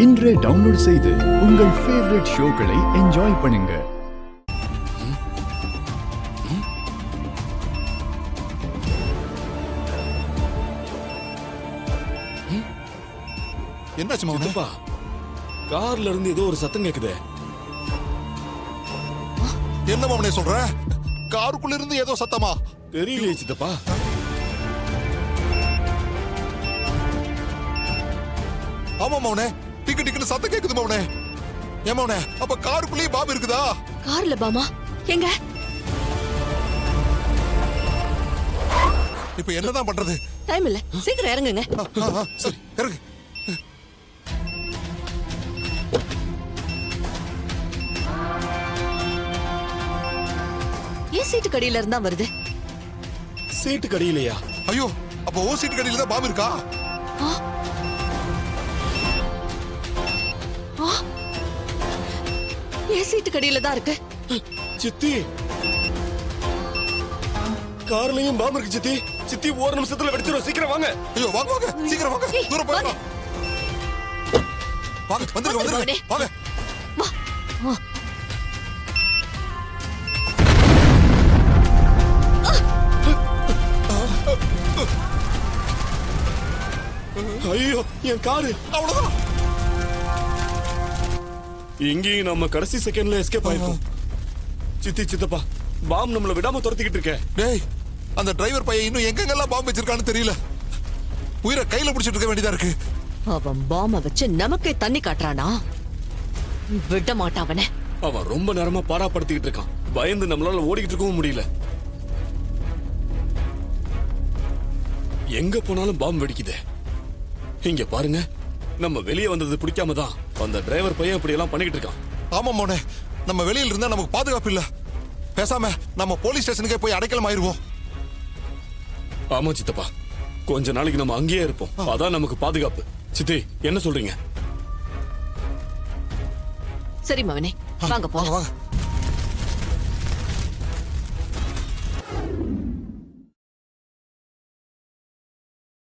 இன்றே டவுன்லோட் செய்து உங்கள் ஃபேவரட் ஷோக்களை என்ஜாய் பண்ணுங்க. என்னாச்சு மாமா? கார்ல இருந்து ஏதோ ஒரு சத்தம் கேக்குதே. என்ன மாமனே சொல்ற? காருக்குள்ள இருந்து ஏதோ சத்தமா? தெரியலையே சித்தப்பா. ஆமா மவனே, டிக்கு டிக்குன்னு சத்தம் கேக்குது மவனே. ஏன் மவனே, அப்ப காருக்குள்ளேயே பாம்பு இருக்குதா? கார்ல பாமா எங்க? இப்ப என்னதான் பண்றது? டைம் இல்ல, சீக்கிரம் இறங்குங்க. சரி இறங்கு. ஏன் சீட்டு கடியில இருந்தா வருது? சீட்டு கடியிலையா? ஐயோ, அப்ப ஓ சீட்டு கடியில தான் பாம்பு இருக்கா? ஏன் சீட்டு கடியில தான் இருக்கு? சித்தி, கார்லயும் பாம்பு இருக்கு சித்தி. சித்தி ஒரு நிமிஷத்துல வெடிச்சிரும். சீக்கிரம் வாங்க. ஐயோ வாங்க வாங்க, சீக்கிரம் வாங்க. தூரம் போயிடலாம். வாங்க, வந்துருங்க வந்துருங்க. வாங்க. வா. ஐயோ, என் காரு அவ்வளவுதான். இங்கேயும் நம்ம கடைசி செகண்ட்ல எஸ்கேப் ஆயிருக்கோம். சித்தி சித்தப்பா, பாம் நம்மள விடாம துரத்திக்கிட்டு இருக்க. டேய், அந்த டிரைவர் பையன் இன்னும் எங்கெங்கெல்லாம் பாம்பு வச்சிருக்கான்னு தெரியல. உயிரை கையில பிடிச்சிட்டு இருக்க வேண்டியதா இருக்கு. அவன் பாம்ப வச்சு நமக்கே தண்ணி காட்டுறானா? விட மாட்டாவனே. அவன் ரொம்ப நேரமா பாராப்படுத்திக்கிட்டு இருக்கான். பயந்து நம்மளால ஓடிக்கிட்டு இருக்கவும் முடியல. எங்க போனாலும் பாம்பு வெடிக்குதே. இங்க பாருங்க, நம்ம வெளியே வந்தது பிடிக்காம தான் அந்த டிரைவர் பையன் இப்படி எல்லாம் பண்ணிக்கிட்டு இருக்கான். ஆமா மோனே, நம்ம வெளியில இருந்தா நமக்கு பாதுகாப்பு இல்ல. பேசாம நம்ம போலீஸ் ஸ்டேஷனுக்கே போய் அடைக்கலம் ஆயிருவோம். ஆமா சித்தப்பா, கொஞ்ச நாளைக்கு நம்ம அங்கேயே இருப்போம். அதான் நமக்கு பாதுகாப்பு. சித்தி, என்ன சொல்றீங்க? சரி மவனே, வாங்க போலாம். வாங்க.